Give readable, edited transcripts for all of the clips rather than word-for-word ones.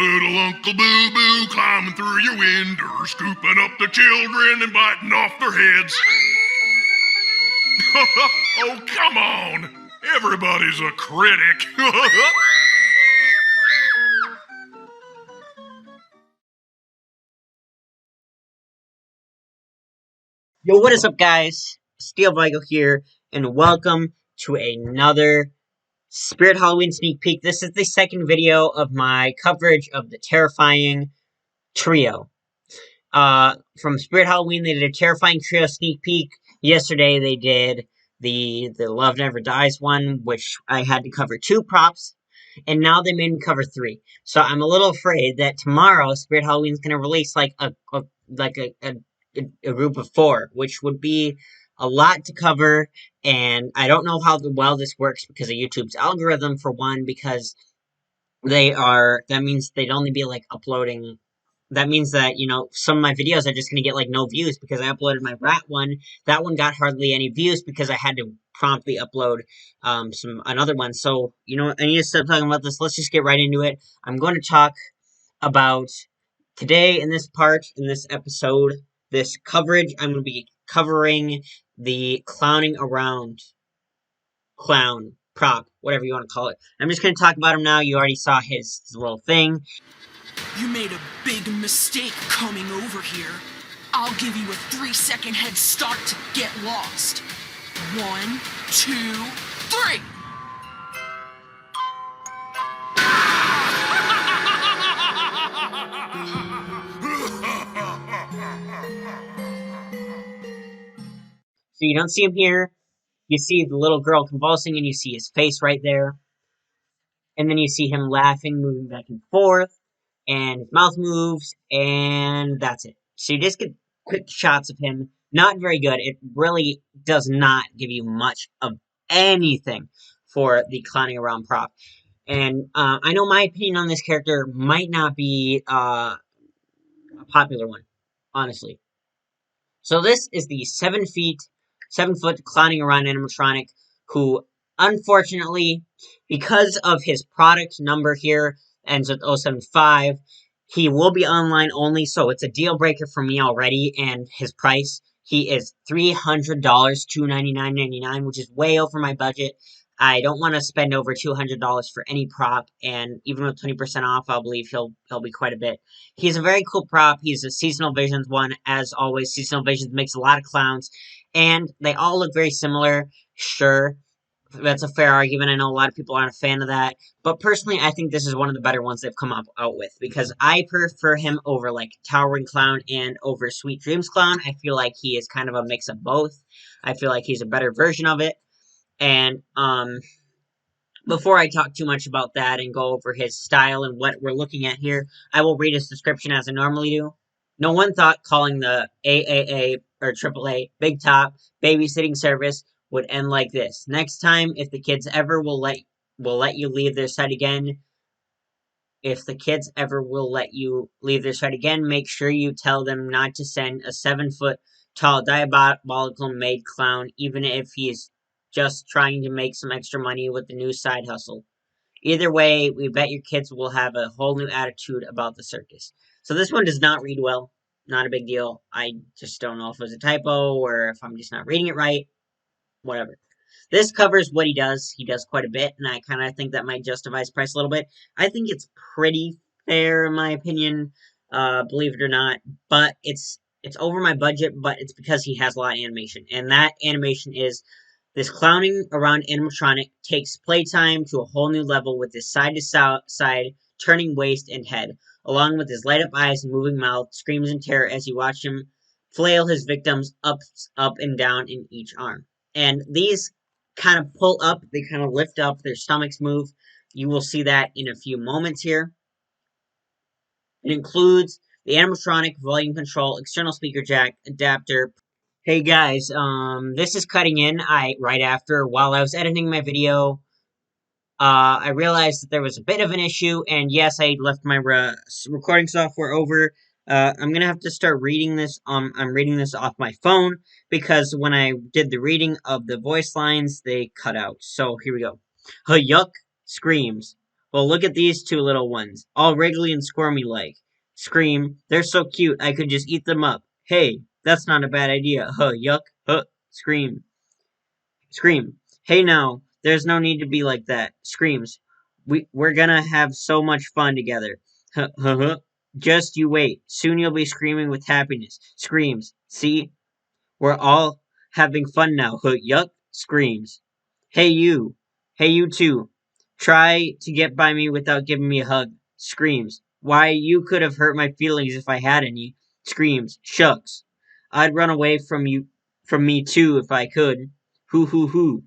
Little Uncle Boo Boo climbing through your window, scooping up the children and biting off their heads. Oh, come on! Everybody's a critic. Yo, what is up, guys? Steel Vigo here, and welcome to another Spirit Halloween sneak peek. This is the second video of my coverage of the Terrifying Trio. From Spirit Halloween, they did a Terrifying Trio sneak peek. Yesterday, they did the Love Never Dies one, which I had to cover 2 props, and now they made me cover 3. So I'm a little afraid that tomorrow Spirit Halloween's gonna release like a group of 4, which would be a lot to cover, and I don't know how well this works because of YouTube's algorithm, for one, because that means they'd only be, like, uploading, that means that, some of my videos are just gonna get, like, no views, because I uploaded my rat one, that one got hardly any views, because I had to promptly upload, another one, so, I need to stop talking about this, let's just get right into it. I'm going to talk about, today, in this episode, this coverage, I'm going to be covering the clowning around clown prop, whatever you want to call it. I'm just going to talk about him now. You already saw his little thing. You made a big mistake coming over here. I'll give you a 3-second head start to get lost. 1, 2, 3! So you don't see him here. You see the little girl convulsing, and you see his face right there. And then you see him laughing, moving back and forth, and his mouth moves, and that's it. So you just get quick shots of him. Not very good. It really does not give you much of anything for the clowning around prop. And I know my opinion on this character might not be a popular one, honestly. So this is the 7-foot clowning around animatronic who, unfortunately, because of his product number here, ends with 075, he will be online only, so it's a deal breaker for me already, and his price, he is $300, $299.99, which is way over my budget. I don't want to spend over $200 for any prop, and even with 20% off, I believe he'll be quite a bit. He's a very cool prop. He's a Seasonal Visions one, as always. Seasonal Visions makes a lot of clowns, and they all look very similar. Sure, that's a fair argument. I know a lot of people aren't a fan of that, but personally, I think this is one of the better ones they've come out with, because I prefer him over, like, Towering Clown and over Sweet Dreams Clown. I feel like he is kind of a mix of both. I feel like he's a better version of it. And, before I talk too much about that and go over his style and what we're looking at here, I will read his description as I normally do. No one thought calling the AAA or AAA Big Top babysitting service would end like this. Next time, if the kids ever will let you leave their side again, make sure you tell them not to send a 7-foot tall diabolical maid clown, even if he is just trying to make some extra money with the new side hustle. Either way, we bet your kids will have a whole new attitude about the circus. So this one does not read well. Not a big deal. I just don't know if it was a typo or if I'm just not reading it right. Whatever. This covers what he does. He does quite a bit, and I kind of think that might justify his price a little bit. I think it's pretty fair, in my opinion, believe it or not. But it's over my budget, but it's because he has a lot of animation. And that animation is this clowning around animatronic takes playtime to a whole new level with his side-to-side turning waist and head, along with his light-up eyes and moving mouth, screams in terror as you watch him flail his victims up and down in each arm. And these kind of pull up, they kind of lift up, their stomachs move. You will see that in a few moments here. It includes the animatronic volume control, external speaker jack, adapter. Hey guys, this is cutting in right after, while I was editing my video, I realized that there was a bit of an issue, and yes, I left my recording software over. I'm gonna have to start reading this, I'm reading this off my phone, because when I did the reading of the voice lines, they cut out. So, here we go. Yuck screams. Well, look at these two little ones, all wriggly and squirmy like. Scream, they're so cute I could just eat them up. Hey, that's not a bad idea. Huh, yuck. Huh. Scream. Scream. Hey now, there's no need to be like that. Screams. We're gonna have so much fun together. Huh, huh, huh. Just you wait. Soon you'll be screaming with happiness. Screams. See? We're all having fun now. Huh, yuck. Screams. Hey you. Hey you too. Try to get by me without giving me a hug. Screams. Why, you could have hurt my feelings if I had any. Screams. Shucks. I'd run away from me too if I could. Hoo hoo hoo.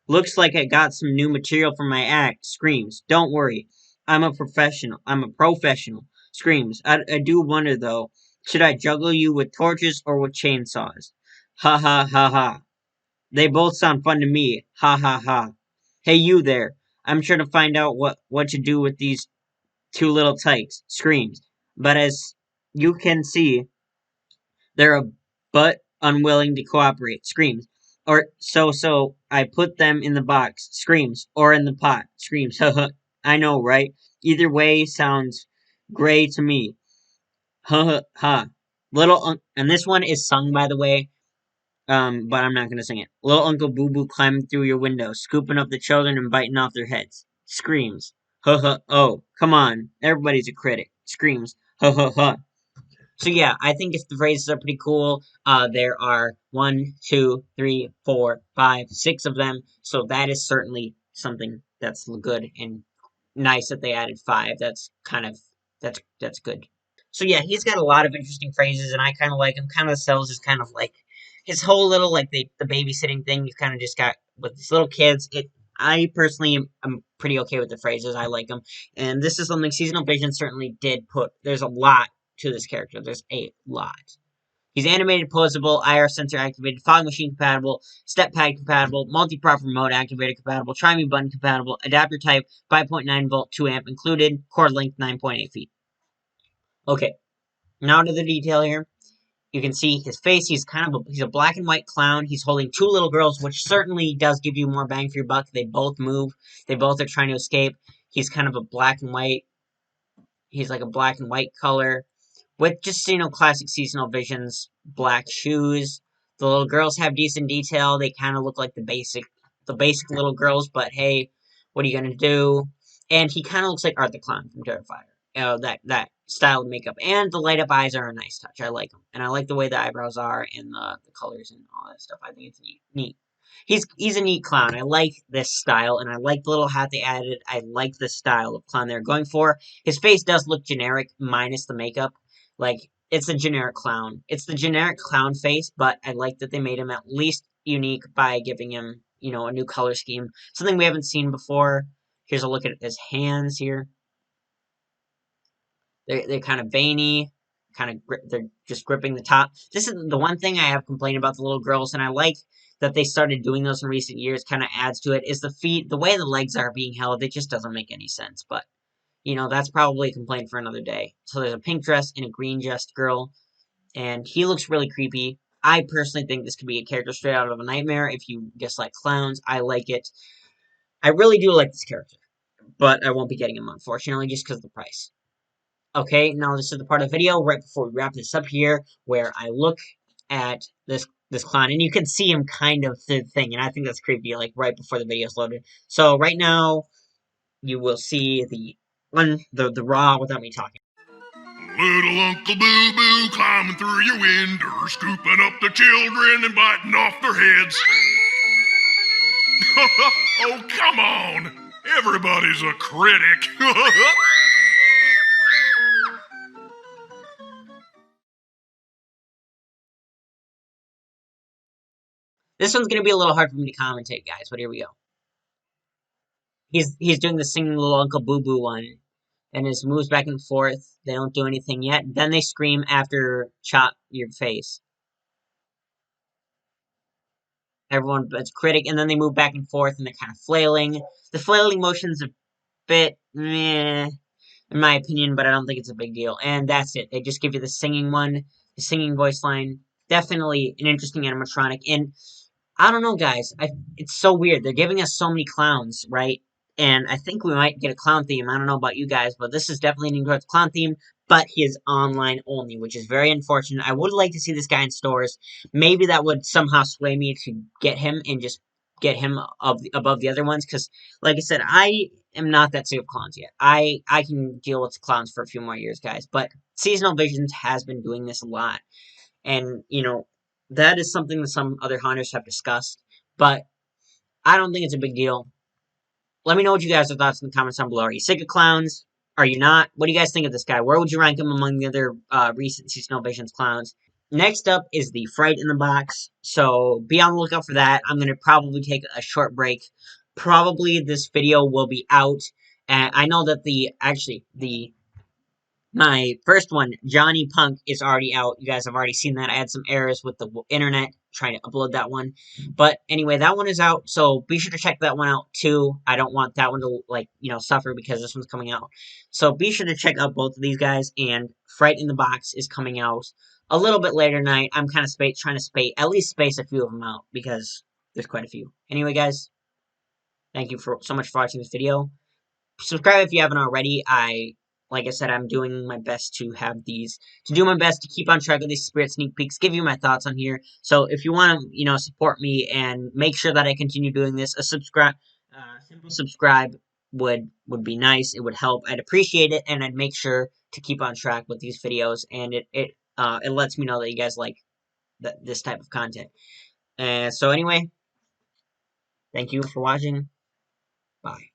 Looks like I got some new material for my act. Screams. Don't worry. I'm a professional. I'm a professional. Screams. I do wonder though. Should I juggle you with torches or with chainsaws? Ha ha ha ha. They both sound fun to me. Ha ha ha. Hey you there. I'm sure to find out what to do with these two little tykes. Screams. But as you can see, they're a but unwilling to cooperate. Screams. Or so I put them in the box. Screams. Or in the pot. Screams. I know, right? Either way sounds gray to me. Ha ha ha. And this one is sung, by the way. But I'm not gonna sing it. Little Uncle Boo Boo climbing through your window, scooping up the children and biting off their heads. Screams. Ha ha. Oh, come on. Everybody's a critic. Screams. Ha ha ha. So yeah, I think the phrases are pretty cool. There are 1, 2, 3, 4, 5, 6 of them. So that is certainly something that's good and nice that they added 5. That's good. So yeah, he's got a lot of interesting phrases, and I kind of like him. Kind of sells as kind of like his whole little like the babysitting thing. You kind of just got with these little kids. I personally am pretty okay with the phrases. I like them, and this is something Seasonal Vision certainly did put. There's a lot to this character. There's a lot. He's animated, posable, IR sensor activated, fog machine compatible, step pad compatible, multi-prop remote activator compatible, try-me button compatible, adapter type, 5.9 volt, 2 amp included, cord length 9.8 feet. Okay, now to the detail here. You can see his face. He's a black and white clown. He's holding two little girls, which certainly does give you more bang for your buck. They both move. They both are trying to escape. He's kind of a black and white. He's like a black and white color with just, classic Seasonal Visions, black shoes. The little girls have decent detail. They kind of look like the basic little girls, but hey, what are you gonna do? And he kind of looks like Art the Clown from Terrifier. That style of makeup. And the light up eyes are a nice touch. I like them. And I like the way the eyebrows are and the colors and all that stuff. I think it's neat. He's a neat clown. I like this style, and I like the little hat they added. I like the style of clown they're going for. His face does look generic, minus the makeup. Like, it's a generic clown. It's the generic clown face, but I like that they made him at least unique by giving him, a new color scheme. Something we haven't seen before. Here's a look at his hands here. They're kind of veiny, they're just gripping the top. This is the one thing I have complained about the little girls, and I like that they started doing those in recent years. Kind of adds to it is the feet, the way the legs are being held. It just doesn't make any sense. But that's probably a complaint for another day. So there's a pink dress and a green dressed girl, and he looks really creepy. I personally think this could be a character straight out of a nightmare. If you just like clowns, I like it. I really do like this character, but I won't be getting him, unfortunately, just because of the price. Okay, now this is the part of the video right before we wrap this up here, where I look at this clown, and you can see him kind of through the thing, and I think that's creepy, like right before the video's loaded. So right now, you will see the raw without me talking. Little Uncle Boo Boo climbing through your window, scooping up the children and biting off their heads. Oh, come on! Everybody's a critic. This one's gonna be a little hard for me to commentate, guys, but here we go. He's doing the singing Little Uncle Boo Boo one, and his moves back and forth. They don't do anything yet. Then they scream after chop your face. Everyone but critic, and then they move back and forth, and they're kind of flailing. The flailing motion's a bit meh, in my opinion, but I don't think it's a big deal. And that's it. They just give you the singing one, the singing voice line. Definitely an interesting animatronic. And I don't know, guys. It's so weird. They're giving us so many clowns, right? And I think we might get a clown theme. I don't know about you guys, but this is definitely leaning towards clown theme, but he is online only, which is very unfortunate. I would like to see this guy in stores. Maybe that would somehow sway me to get him and just get him above the other ones, because, like I said, I am not that sick of clowns yet. I can deal with clowns for a few more years, guys, but Seasonal Visions has been doing this a lot. And, that is something that some other hunters have discussed, but I don't think it's a big deal. Let me know what you guys' thoughts in the comments down below. Are you sick of clowns? Are you not? What do you guys think of this guy? Where would you rank him among the other recent Seasonal Visions clowns? Next up is the Fright in the Box, so be on the lookout for that. I'm going to probably take a short break. Probably this video will be out. I know that my first one, Johnny Punk, is already out. You guys have already seen that. I had some errors with the internet trying to upload that one. But anyway, that one is out, so be sure to check that one out too. I don't want that one to, suffer because this one's coming out. So be sure to check out both of these guys, and Fright in the Box is coming out a little bit later tonight. I'm kind of trying to at least space a few of them out because there's quite a few. Anyway, guys, thank you so much for watching this video. Subscribe if you haven't already. Like I said, I'm doing my best to do my best to keep on track of these spirit sneak peeks, give you my thoughts on here. So if you want to, support me and make sure that I continue doing this, simple subscribe would be nice. It would help. I'd appreciate it, and I'd make sure to keep on track with these videos. And it lets me know that you guys like this type of content. So anyway, thank you for watching. Bye.